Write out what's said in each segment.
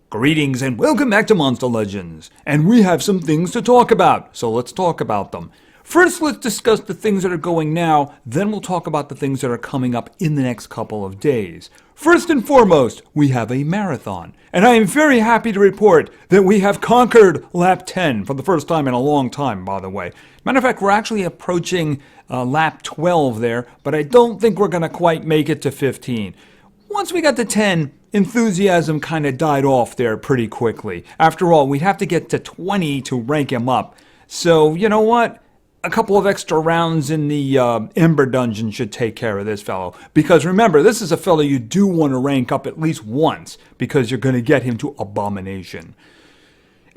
Greetings and welcome back to Monster Legends. And we have some things to talk about, so let's talk about them. First, let's discuss the things that are going now, then we'll talk about the things that are coming up in the next couple of days. First and foremost, we have a marathon. And I am very happy to report that we have conquered lap 10 for the first time in a long time, by the way. Matter of fact, we're actually approaching lap 12 there, but I don't think we're going to quite make it to 15. Once we got to 10, enthusiasm kind of died off there pretty quickly. After all, we'd have to get to 20 to rank him up. So, you know what? A couple of extra rounds in the Ember Dungeon should take care of this fellow. Because remember, this is a fellow you do want to rank up at least once, because you're going to get him to Abomination.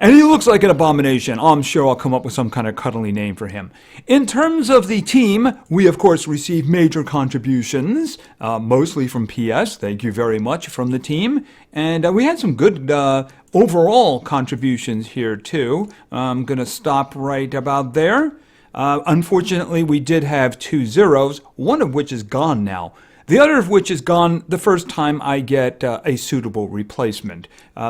And he looks like an abomination. I'm sure I'll come up with some kind of cuddly name for him. In terms of the team, we of course received major contributions, mostly from PS. Thank you very much from the team. And we had some good overall contributions here too. I'm going to stop right about there. Unfortunately, we did have 2 zeros, one of which is gone now. The other of which is gone the first time I get a suitable replacement.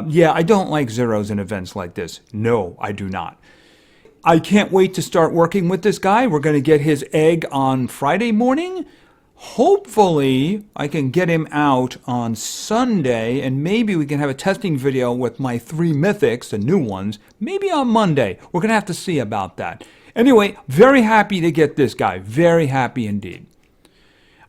Yeah, I don't like zeros in events like this. No, I do not. I can't wait to start working with this guy. We're going to get his egg on Friday morning. Hopefully, I can get him out on Sunday, and maybe we can have a testing video with my 3 mythics, the new ones, maybe on Monday. We're going to have to see about that. Anyway, very happy to get this guy. Very happy indeed.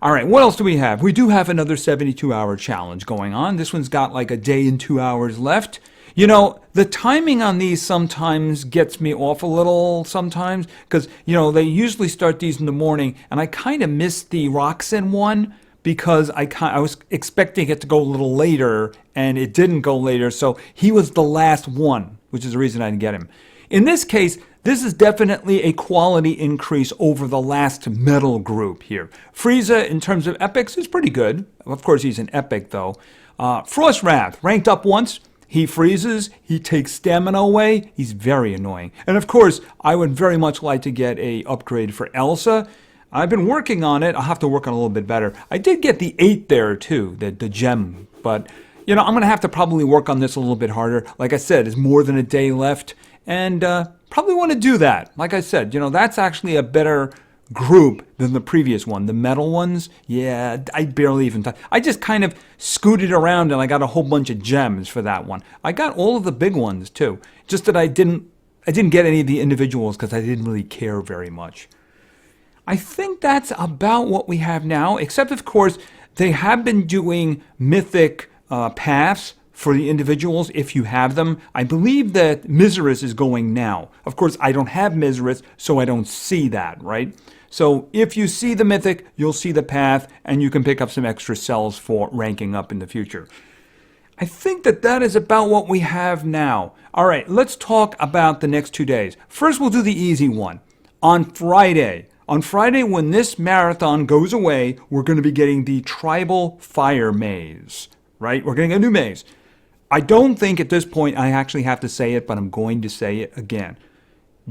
All right, what else do we have? We do have another 72-hour challenge going on. This one's got like a day and 2 hours left. You know, the timing on these sometimes gets me off a little sometimes because, you know, they usually start these in the morning, and I kind of missed the Roxanne one because I was expecting it to go a little later, and it didn't go later, so he was the last one, which is the reason I didn't get him. In this case, this is definitely a quality increase over the last metal group here. Frieza, in terms of epics, is pretty good. Of course, he's an epic, though. Frost Wrath, ranked up once. He freezes. He takes stamina away. He's very annoying. And, of course, I would very much like to get a upgrade for Elsa. I've been working on it. I'll have to work on it a little bit better. I did get the 8 there, too, the gem. But, you know, I'm going to have to probably work on this a little bit harder. Like I said, there's more than a day left. And probably want to do that. Like I said, you know, that's actually a better group than the previous one. The metal ones, yeah, I barely even touched. I just kind of scooted around and I got a whole bunch of gems for that one. I got all of the big ones too. Just that I didn't get any of the individuals because I didn't really care very much. I think that's about what we have now, except of course they have been doing mythic paths for the individuals, if you have them. I believe that Miseris is going now. Of course, I don't have Miseris, so I don't see that, right? So if you see the Mythic, you'll see the path, and you can pick up some extra cells for ranking up in the future. I think that is about what we have now. All right, let's talk about the next 2 days. First, we'll do the easy one. On Friday, when this marathon goes away, we're going to be getting the Tribal Fire Maze, right? We're getting a new maze. I don't think at this point I actually have to say it, but I'm going to say it again.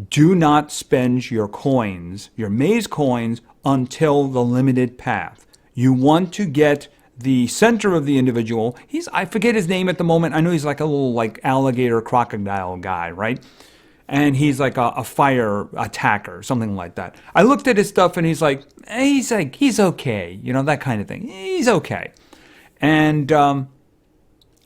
Do not spend your coins, your maze coins, until the limited path. You want to get the center of the individual. I forget his name at the moment. I know he's like a little like alligator crocodile guy, right? And he's like a fire attacker, something like that. I looked at his stuff and he's okay, you know, that kind of thing. He's okay. And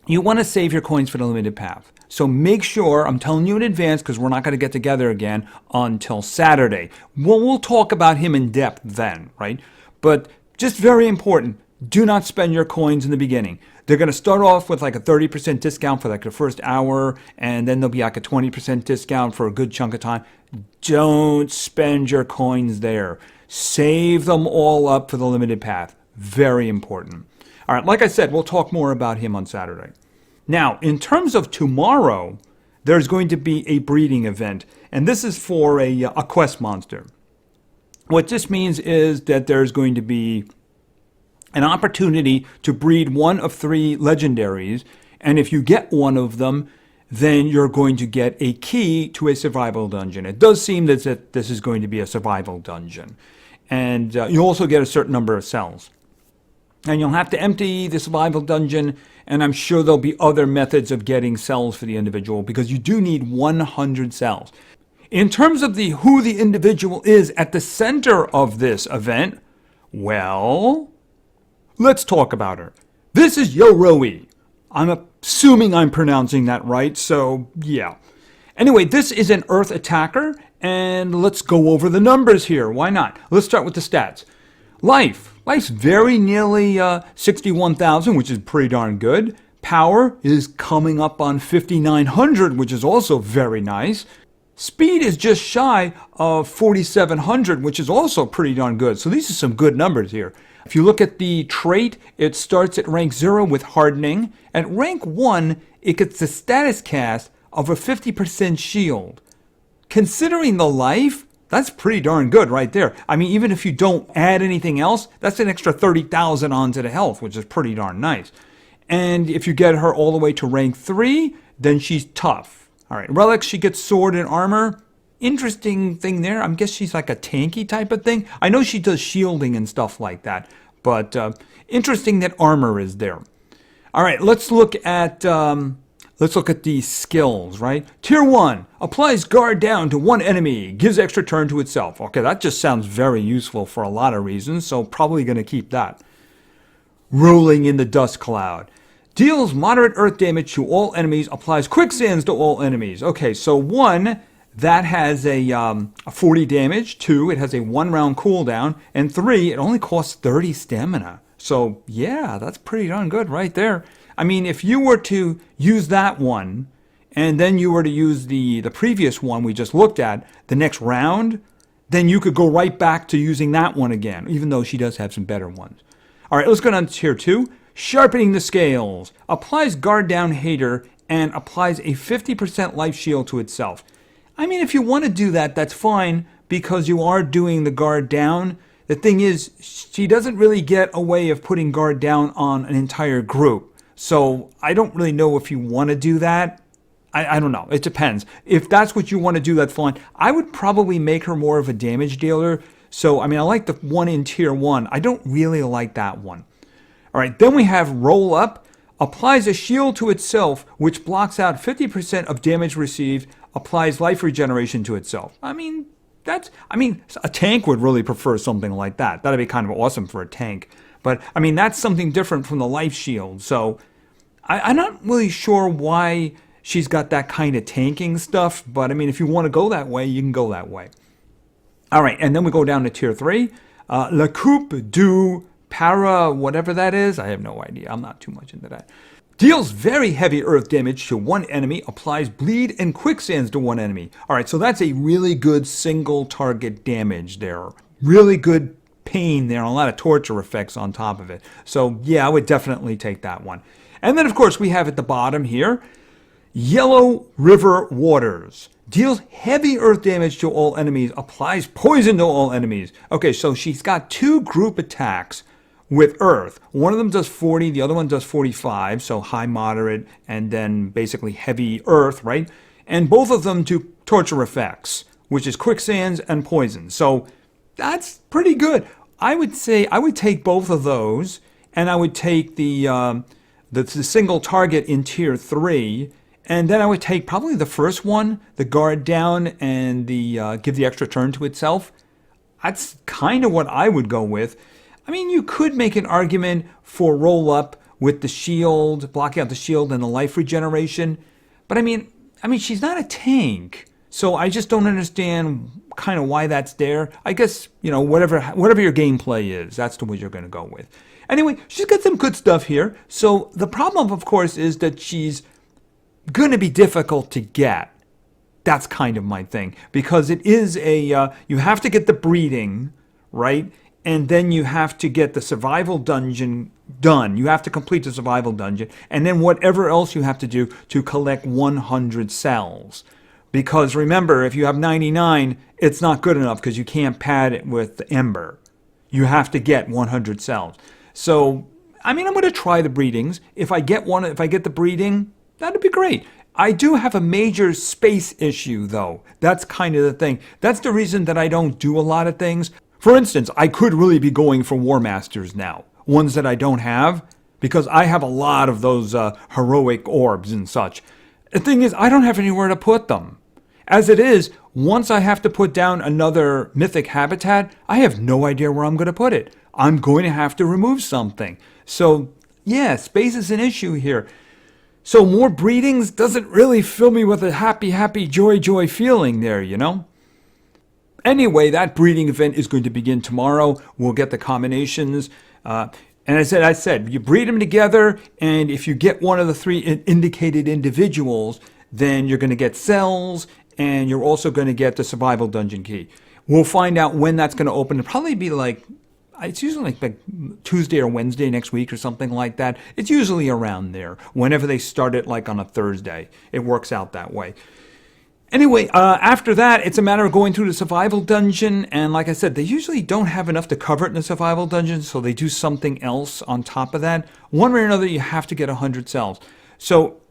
you want to save your coins for the limited path. So make sure, I'm telling you in advance because we're not going to get together again until Saturday. We'll talk about him in depth then, right? But just very important, do not spend your coins in the beginning. They're going to start off with like a 30% discount for like the first hour, and then there'll be like a 20% discount for a good chunk of time. Don't spend your coins there. Save them all up for the limited path. Very important. All right, like I said, we'll talk more about him on Saturday. Now, in terms of tomorrow, there's going to be a breeding event, and this is for a quest monster. What this means is that there's going to be an opportunity to breed one of 3 legendaries, and if you get one of them, then you're going to get a key to a survival dungeon. It does seem that this is going to be a survival dungeon. And you also get a certain number of cells. And you'll have to empty the survival dungeon, and I'm sure there'll be other methods of getting cells for the individual because you do need 100 cells. In terms of who the individual is at the center of this event, well, let's talk about her. This is Yoroi. I'm assuming I'm pronouncing that right, so yeah. Anyway, this is an Earth attacker, and let's go over the numbers here. Why not? Let's start with the stats. Life's very nearly 61,000, which is pretty darn good. Power is coming up on 5,900, which is also very nice. Speed is just shy of 4,700, which is also pretty darn good. So these are some good numbers here. If you look at the trait, it starts at rank 0 with hardening. At rank 1, it gets the status cast of a 50% shield. Considering the life, that's pretty darn good right there. I mean, even if you don't add anything else, that's an extra 30,000 onto the health, which is pretty darn nice. And if you get her all the way to rank 3, then she's tough. All right, relics, she gets sword and armor. Interesting thing there. I guess she's like a tanky type of thing. I know she does shielding and stuff like that, but interesting that armor is there. All right, let's look at the skills, right? Tier 1, applies guard down to one enemy, gives extra turn to itself. Okay, that just sounds very useful for a lot of reasons, so probably going to keep that. Rolling in the dust cloud. Deals moderate earth damage to all enemies, applies quicksands to all enemies. Okay, so 1, that has a 40 damage. 2, it has a 1-round cooldown. And 3, it only costs 30 stamina. So, yeah, that's pretty darn good right there. I mean, if you were to use that one, and then you were to use the previous one we just looked at, the next round, then you could go right back to using that one again, even though she does have some better ones. All right, let's go down to tier 2. Sharpening the scales. Applies guard down hater and applies a 50% life shield to itself. I mean, if you want to do that, that's fine because you are doing the guard down. The thing is, she doesn't really get a way of putting guard down on an entire group. So I don't really know if you want to do that. I don't know. It depends. If that's what you want to do, that's fine. I would probably make her more of a damage dealer. So, I mean, I like the one in tier 1. I don't really like that one. All right, then we have roll up. Applies a shield to itself, which blocks out 50% of damage received. Applies life regeneration to itself. I mean, a tank would really prefer something like that. That'd be kind of awesome for a tank. But, I mean, that's something different from the life shield. So, I'm not really sure why she's got that kind of tanking stuff. But, I mean, if you want to go that way, you can go that way. All right, and then we go down to tier 3. La Coupe du Para, whatever that is. I have no idea. I'm not too much into that. Deals very heavy earth damage to one enemy. Applies bleed and quicksands to one enemy. All right, so that's a really good single target damage there. Really good pain there, and a lot of torture effects on top of it. So yeah, I would definitely take that one. And then of course we have at the bottom here, Yellow River Waters. Deals heavy earth damage to all enemies, applies poison to all enemies. Okay, so she's got 2 group attacks with earth. One of them does 40, the other one does 45, so high, moderate, and then basically heavy earth, right? And both of them do torture effects, which is quicksands and poison. So that's pretty good. I would say I would take both of those, and I would take the single target in tier 3, and then I would take probably the first one, the guard down, and the give the extra turn to itself. That's kind of what I would go with. I mean, you could make an argument for roll up with the shield, blocking out the shield and the life regeneration, but I mean, she's not a tank. So I just don't understand kind of why that's there. I guess, whatever your gameplay is, that's the way you're going to go with. Anyway, she's got some good stuff here. So the problem, of course, is that she's going to be difficult to get. That's kind of my thing. Because it is you have to get the breeding, right? And then you have to get the survival dungeon done. You have to complete the survival dungeon. And then whatever else you have to do to collect 100 cells. Because remember, if you have 99, it's not good enough because you can't pad it with Ember. You have to get 100 cells. So, I'm going to try the breedings. If I get the breeding, that'd be great. I do have a major space issue, though. That's kind of the thing. That's the reason that I don't do a lot of things. For instance, I could really be going for War Masters now. ones that I don't have, because I have a lot of those heroic orbs and such. The thing is, I don't have anywhere to put them. As it is, once I have to put down another mythic habitat, I have no idea where I'm going to put it. I'm going to have to remove something. So, yeah, space is an issue here. So more breedings doesn't really fill me with a happy, happy, joy, joy feeling there, you know? Anyway, that breeding event is going to begin tomorrow. We'll get the combinations. And I said, you breed them together, and if you get one of the 3 indicated individuals, then you're going to get cells, and you're also going to get the survival dungeon key. We'll find out when that's going to open. It'll probably be like, it's usually like Tuesday or Wednesday next week or something like that. It's usually around there. Whenever they start it, like on a Thursday. It works out that way. Anyway, after that, it's a matter of going through the survival dungeon. And like I said, they usually don't have enough to cover it in the survival dungeon, so they do something else on top of that. One way or another, you have to get 100 cells. So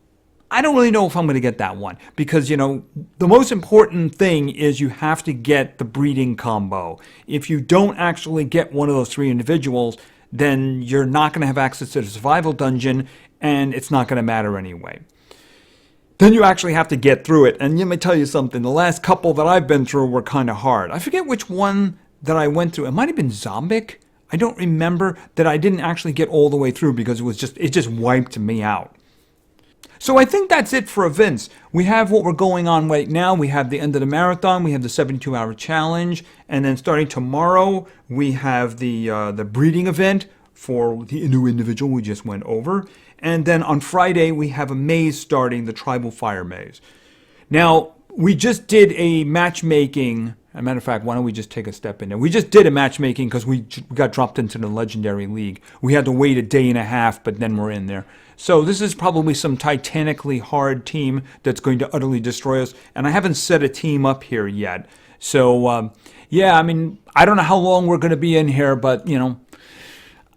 I don't really know if I'm going to get that one because, you know, the most important thing is you have to get the breeding combo. If you don't actually get one of those 3 individuals, then you're not going to have access to the survival dungeon, and it's not going to matter anyway. Then you actually have to get through it. And let me tell you something. The last couple that I've been through were kind of hard. I forget which one that I went through. It might have been Zombic. I don't remember that I didn't actually get all the way through because it just wiped me out. So I think that's it for events. We have what we're going on right now. We have the end of the marathon. We have the 72-hour challenge. And then starting tomorrow, we have the breeding event for the new individual we just went over. And then on Friday, we have a maze starting, the Tribal Fire Maze. Now, we just did a matchmaking. As a matter of fact, why don't we just take a step in there? We just did a matchmaking because we got dropped into the Legendary League. We had to wait a day and a half, but then we're in there. So this is probably some titanically hard team that's going to utterly destroy us. And I haven't set a team up here yet. So, yeah, I mean, I don't know how long we're going to be in here, but, you know,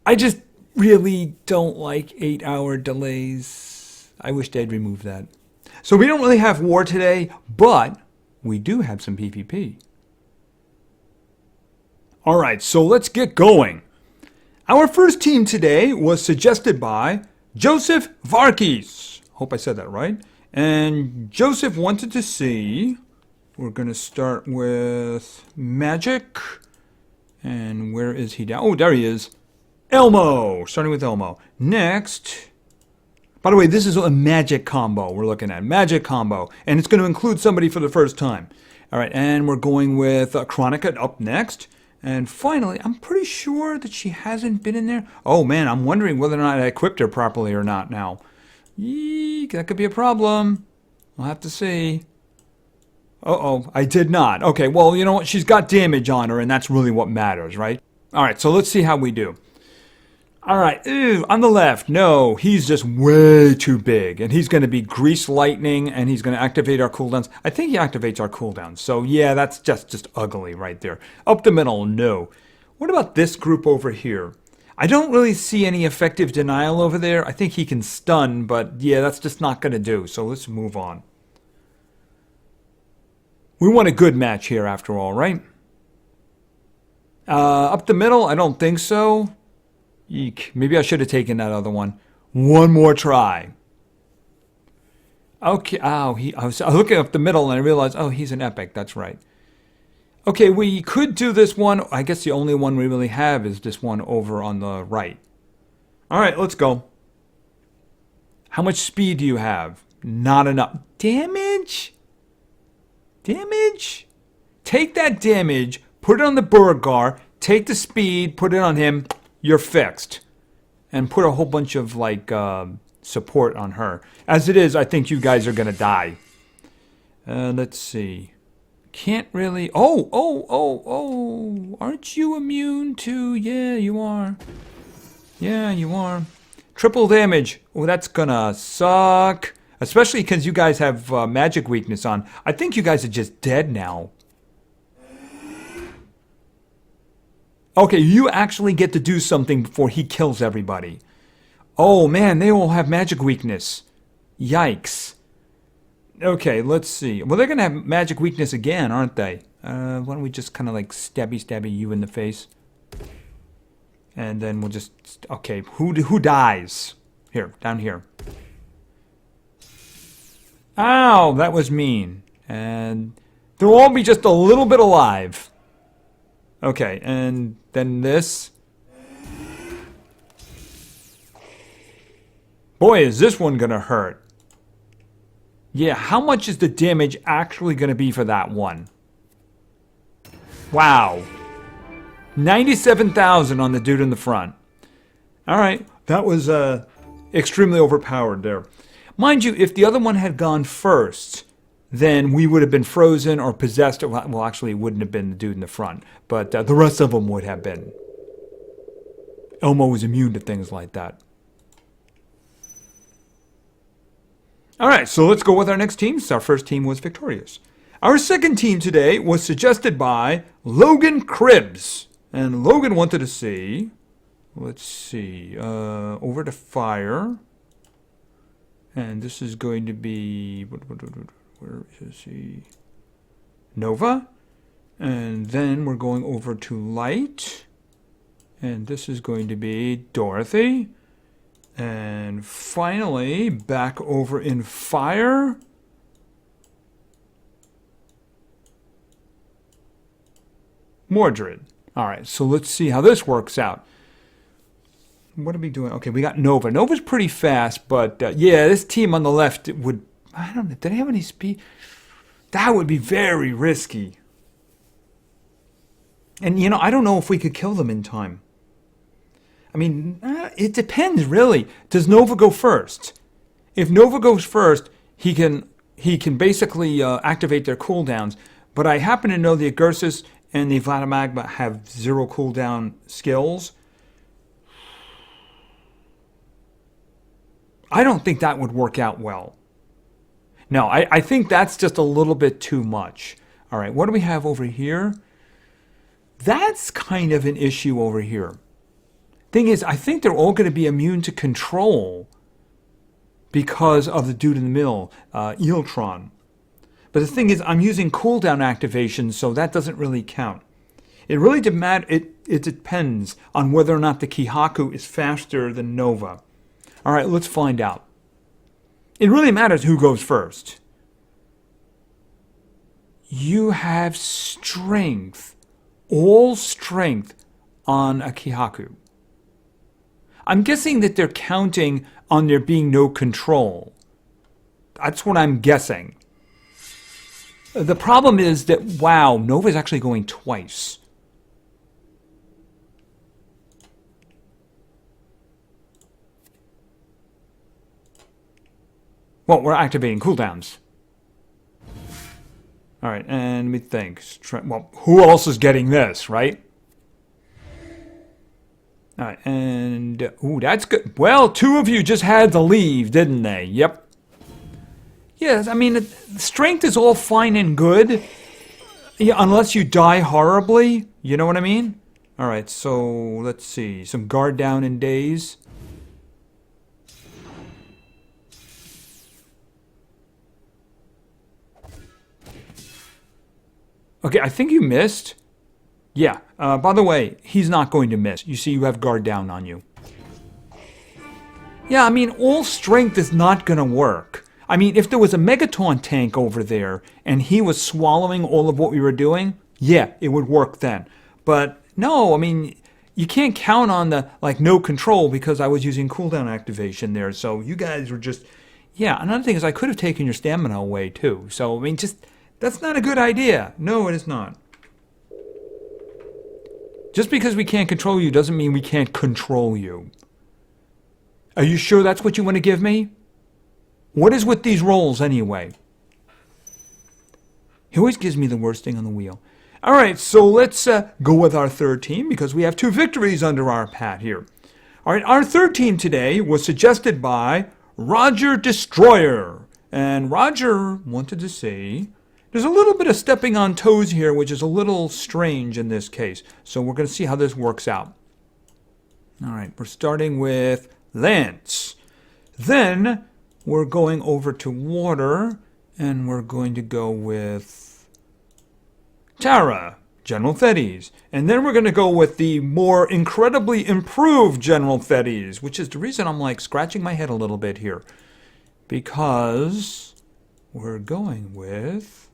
I just really don't like 8-hour delays. I wish they'd remove that. So we don't really have war today, but we do have some PvP. All right, so let's get going. Our first team today was suggested by Joseph Varkis. Hope I said that right. And Joseph wanted to see, we're going to start with Magic. And where is he down? Oh, there he is. Elmo. Starting with Elmo. Next. By the way, this is a Magic combo we're looking at. Magic combo. And it's going to include somebody for the first time. All right, and we're going with Chronica up next. And finally, I'm pretty sure that she hasn't been in there. Oh, man, I'm wondering whether or not I equipped her properly or not now. Eek, that could be a problem. We'll have to see. Uh-oh, I did not. Okay, well, you know what? She's got damage on her, and that's really what matters, right? All right, so let's see how we do. All right, on the left, no, he's just way too big, and he's going to be Grease Lightning, and he's going to activate our cooldowns. I think he activates our cooldowns, so yeah, that's just ugly right there. Up the middle, no. What about this group over here? I don't really see any effective denial over there. I think he can stun, but yeah, that's just not going to do, so let's move on. We want a good match here after all, right? Up the middle, I don't think so. Eek. Maybe I should have taken that other one. One more try. Okay. Oh, I was looking up the middle and I realized, oh, he's an epic. That's right. Okay, we could do this one. I guess the only one we really have is this one over on the right. All right, let's go. How much speed do you have? Not enough. Damage? Damage? Take that damage, put it on the Burgar, take the speed, put it on him. You're fixed. And put a whole bunch of, like, support on her. As it is, I think you guys are going to die. Let's see. Can't really... Oh! Aren't you immune to... Yeah, you are. Yeah, you are. Triple damage. Oh, that's going to suck. Especially because you guys have magic weakness on. I think you guys are just dead now. Okay, you actually get to do something before he kills everybody. Oh man, they all have magic weakness. Yikes. Okay, let's see. Well, they're going to have magic weakness again, aren't they? Why don't we just kind of like stabby you in the face? And then we'll just, okay, who dies? Here, down here. Ow, that was mean. And they'll all be just a little bit alive. Okay, and then this. Boy, is this one gonna hurt. Yeah, how much is the damage actually gonna be for that one? Wow. 97,000 on the dude in the front. Alright, that was extremely overpowered there. Mind you, if the other one had gone first, then we would have been frozen or possessed. Well, actually, it wouldn't have been the dude in the front, but the rest of them would have been. Elmo was immune to things like that. Alright, so let's go with our next team. Our first team was victorious. Our second team today was suggested by Logan Cribbs. And Logan wanted to see, let's see, over to fire. And this is going to be, where is he? Nova. And then we're going over to light. And this is going to be Dorothy. And finally, back over in fire. Mordred. All right, so let's see how this works out. What are we doing? Okay, we got Nova. Nova's pretty fast, but yeah, this team on the left would... I don't know. Did they have any speed? That would be very risky. And, you know, I don't know if we could kill them in time. I mean, it depends, really. Does Nova go first? If Nova goes first, he can basically activate their cooldowns. But I happen to know the Agursus and the Vladimagma have 0 cooldown skills. I don't think that would work out well. No, I think that's just a little bit too much. All right, what do we have over here? That's kind of an issue over here. Thing is, I think they're all going to be immune to control because of the dude in the middle, Eeltron. But the thing is, I'm using cooldown activation, so that doesn't really count. It really it depends on whether or not the Kihaku is faster than Nova. All right, let's find out. It really matters who goes first. You have strength, all strength on a Kihaku. I'm guessing that they're counting on there being no control. That's what I'm guessing. The problem is that, wow, Nova's actually going twice. Well, we're activating cooldowns. All right, and let me think. Well, who else is getting this, right? All right, and ooh, that's good. Well, 2 of you just had to leave, didn't they? Yep. Yes, I mean, strength is all fine and good, yeah, unless you die horribly. You know what I mean? All right, so let's see. Some guard down in days. Okay, I think you missed. Yeah, by the way, he's not going to miss. You see, you have guard down on you. Yeah, I mean, all strength is not going to work. I mean, if there was a Megaton tank over there and he was swallowing all of what we were doing, yeah, it would work then. But no, I mean, you can't count on the, like, no control because I was using cooldown activation there. So you guys were just, yeah, another thing is I could have taken your stamina away too. So, I mean, just, that's not a good idea. No, it is not. Just because we can't control you doesn't mean we can't control you. Are you sure that's what you want to give me? What is with these rolls anyway? He always gives me the worst thing on the wheel. All right, so let's go with our third team because we have 2 victories under our hat here. All right, our third team today was suggested by Roger Destroyer. And Roger wanted to say, there's a little bit of stepping on toes here, which is a little strange in this case. So we're going to see how this works out. All right, we're starting with Lance. Then we're going over to water, and we're going to go with Tara. General Thetes. And then we're going to go with the more incredibly improved General Thetes, which is the reason I'm like scratching my head a little bit here. Because we're going with...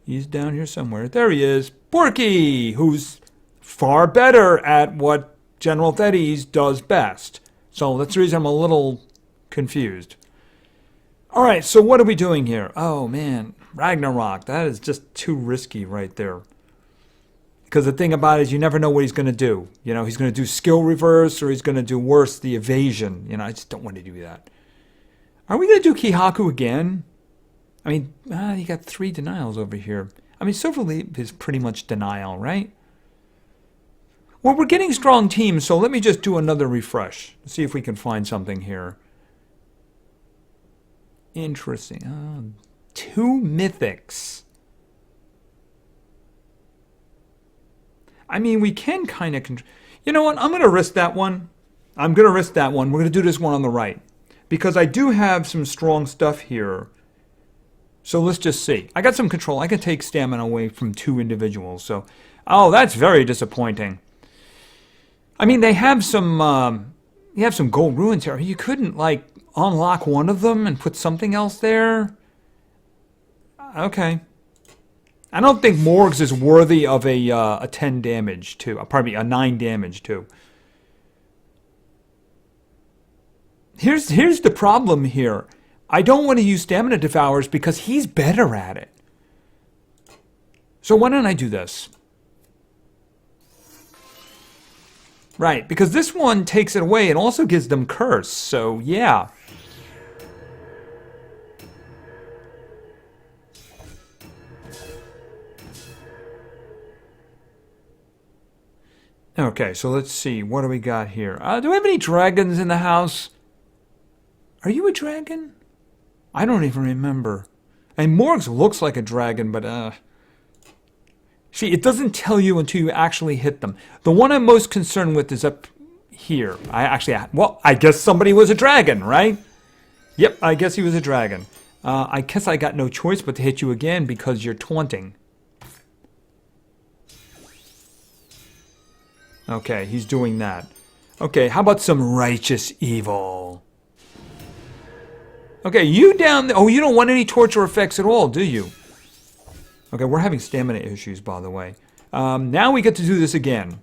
He's down here somewhere. There he is. Porky, who's far better at what General Thetes does best. So that's the reason I'm a little confused. All right, so what are we doing here? Oh, man. Ragnarok. That is just too risky right there. Because the thing about it is you never know what he's going to do. You know, he's going to do skill reverse or he's going to do worse, the evasion. You know, I just don't want to do that. Are we going to do Kihaku again? I mean, you got 3 denials over here. I mean, Silver Leap is pretty much denial, right? Well, we're getting strong teams, so let me just do another refresh. See if we can find something here. Interesting. 2 mythics. I mean, we can kind of... You know what? I'm going to risk that one. I'm going to risk that one. We're going to do this one on the right. Because I do have some strong stuff here. So let's just see. I got some control. I can take stamina away from 2 individuals. So, oh, that's very disappointing. I mean, they have some... you have some gold ruins here. You couldn't, like, unlock one of them and put something else there? Okay. I don't think Morgs is worthy of a 10 damage too. Pardon me, a 9 damage too. Here's the problem here. I don't want to use Stamina Devours because he's better at it. So why don't I do this? Right, because this one takes it away and also gives them Curse. So yeah. Okay, so let's see. What do we got here? Do we have any dragons in the house? Are you a dragon? I don't even remember. And Morgs looks like a dragon, but see, it doesn't tell you until you actually hit them. The one I'm most concerned with is up here. I guess somebody was a dragon, right? Yep, I guess he was a dragon. I guess I got no choice but to hit you again because you're taunting. Okay, he's doing that. Okay, how about some righteous evil? Okay, you down there. Oh, you don't want any torture effects at all, do you? Okay, we're having stamina issues, by the way. Now we get to do this again.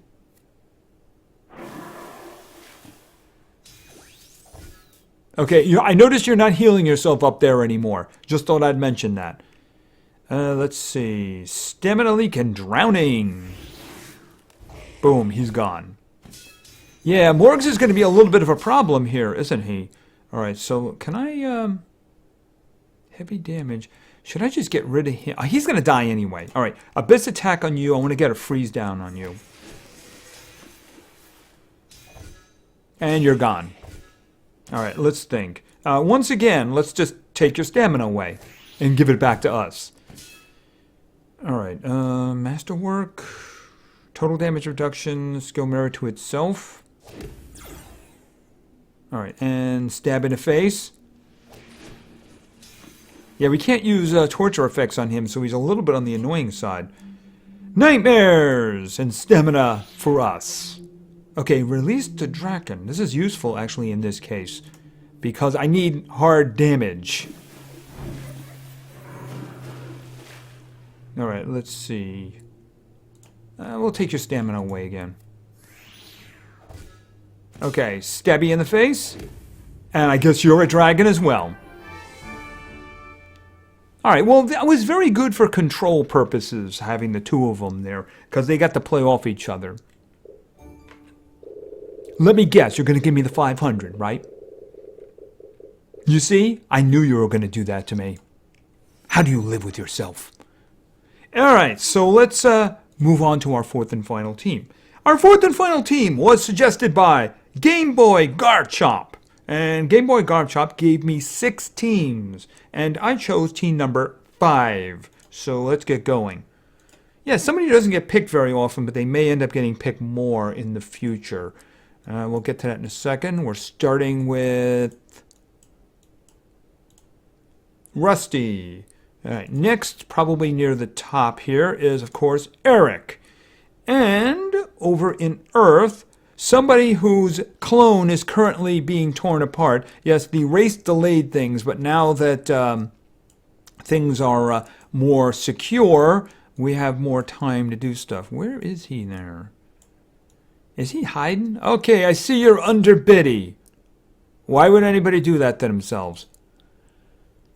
Okay, I noticed you're not healing yourself up there anymore. Just thought I'd mention that. Let's see. Stamina leak and drowning. Boom, he's gone. Yeah, Morgs is going to be a little bit of a problem here, isn't he? Alright, so can I, heavy damage. Should I just get rid of him? Oh, he's going to die anyway. Alright, Abyss attack on you. I want to get a freeze down on you. And you're gone. Alright, let's think. Once again, let's just take your stamina away and give it back to us. Alright, Masterwork. Total damage reduction, skill mirror to itself. Alright, and stab in the face. Yeah, we can't use torture effects on him, so he's a little bit on the annoying side. Nightmares and stamina for us. Okay, release the Draken. This is useful, actually, in this case. Because I need hard damage. Alright, let's see. We'll take your stamina away again. Okay, stabby in the face. And I guess you're a dragon as well. Alright, well, that was very good for control purposes, having the 2 of them there. Because they got to play off each other. Let me guess, you're going to give me the 500, right? You see? I knew you were going to do that to me. How do you live with yourself? Alright, so let's move on to our 4th and final team. Our 4th and final team was suggested by Game Boy Garchomp. And Game Boy Garchomp gave me 6 teams. And I chose team number 5. So let's get going. Yeah, somebody doesn't get picked very often, but they may end up getting picked more in the future. We'll get to that in a second. We're starting with Rusty. All right, next, probably near the top here, is, of course, Eric. And over in Earth, somebody whose clone is currently being torn apart. Yes, the race delayed things, but now that things are more secure, we have more time to do stuff. Where is he there? Is he hiding? Okay, I see you're under Biddy. Why would anybody do that to themselves?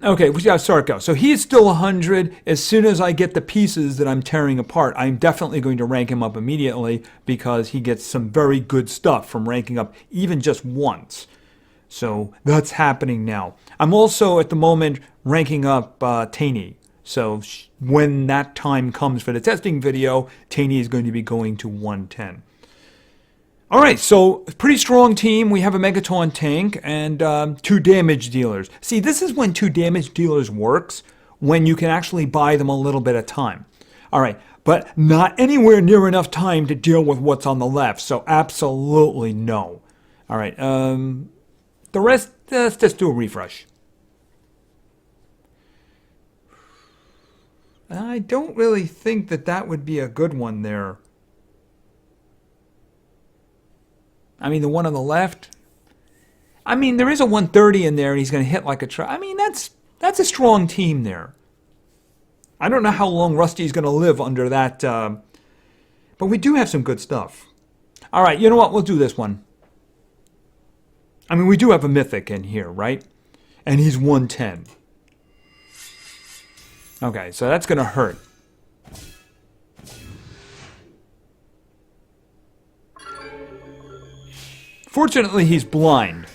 Okay, we got Sarko. So he's still 100. As soon as I get the pieces that I'm tearing apart, I'm definitely going to rank him up immediately because he gets some very good stuff from ranking up even just once. So that's happening now. I'm also at the moment ranking up Taney. So when that time comes for the testing video, Taney is going to be going to 110. All right, so pretty strong team. We have a Megaton tank and 2 damage dealers. See, this is when 2 damage dealers works, when you can actually buy them a little bit of time. All right, but not anywhere near enough time to deal with what's on the left, so absolutely no. All right, the rest, let's just do a refresh. I don't really think that would be a good one there. I mean, the one on the left. I mean, there is a 130 in there, and he's going to hit like a truck. I mean, that's a strong team there. I don't know how long Rusty's going to live under that, but we do have some good stuff. All right, you know what? We'll do this one. I mean, we do have a Mythic in here, right? And he's 110. Okay, so that's going to hurt. Fortunately, he's blind.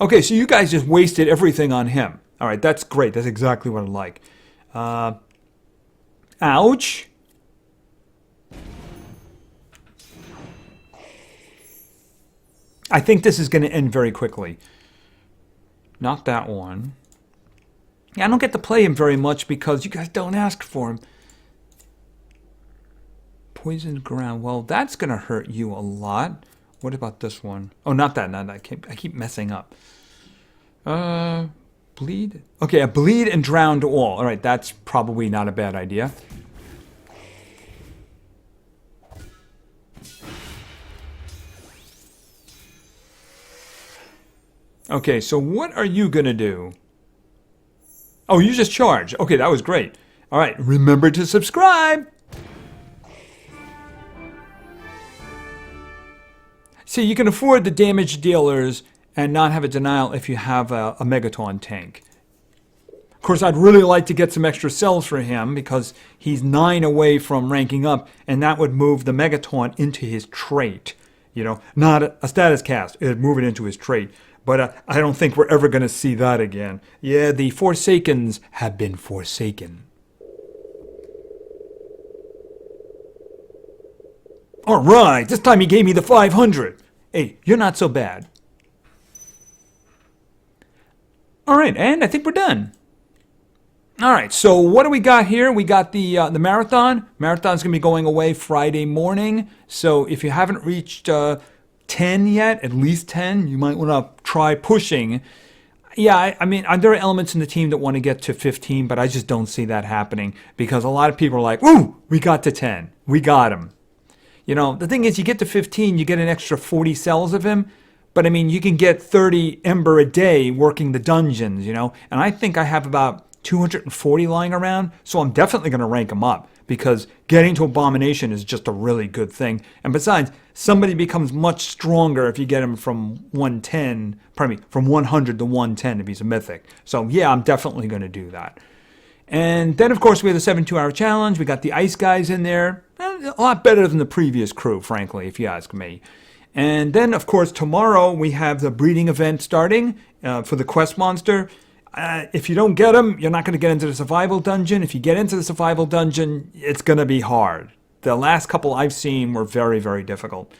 Okay, so you guys just wasted everything on him. All right, that's great. That's exactly what I like. Ouch. I think this is going to end very quickly. Not that one. Yeah, I don't get to play him very much because you guys don't ask for him. Poisoned ground. Well, that's going to hurt you a lot. What about this one? Oh, not that. I keep messing up. Bleed? Okay, a bleed and drowned all. All right, that's probably not a bad idea. Okay, so what are you going to do? Oh, you just charge. Okay, that was great. All right, remember to subscribe. See, you can afford the damage dealers and not have a denial if you have a Megaton tank. Of course, I'd really like to get some extra cells for him because he's 9 away from ranking up, and that would move the Megaton into his trait. You know, not a status cast. It would move it into his trait. But I don't think we're ever going to see that again. Yeah, the Forsakens have been forsaken. All right, this time he gave me the 500. Hey, you're not so bad. All right, and I think we're done. All right, so what do we got here? We got the marathon. Marathon's going to be going away Friday morning. So if you haven't reached 10 yet, at least 10, you might want to try pushing. Yeah, I mean, there are elements in the team that want to get to 15, but I just don't see that happening because a lot of people are like, "Ooh, we got to 10. We got him." You know, the thing is, you get to 15, you get an extra 40 cells of him. But, I mean, you can get 30 Ember a day working the dungeons, you know. And I think I have about 240 lying around. So I'm definitely going to rank him up because getting to Abomination is just a really good thing. And besides, somebody becomes much stronger if you get him from 110, pardon me, from 100 to 110 if he's a mythic. So, yeah, I'm definitely going to do that. And then, of course, we have the 72-hour challenge. We got the ice guys in there. A lot better than the previous crew, frankly, if you ask me. And then, of course, tomorrow we have the breeding event starting for the quest monster. If you don't get them, you're not going to get into the survival dungeon. If you get into the survival dungeon, it's going to be hard. The last couple I've seen were very, very difficult.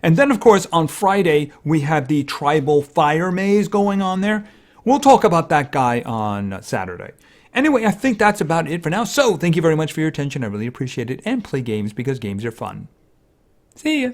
And then, of course, on Friday, we have the tribal fire maze going on there. We'll talk about that guy on Saturday. Anyway, I think that's about it for now. So, thank you very much for your attention. I really appreciate it. And play games because games are fun. See ya.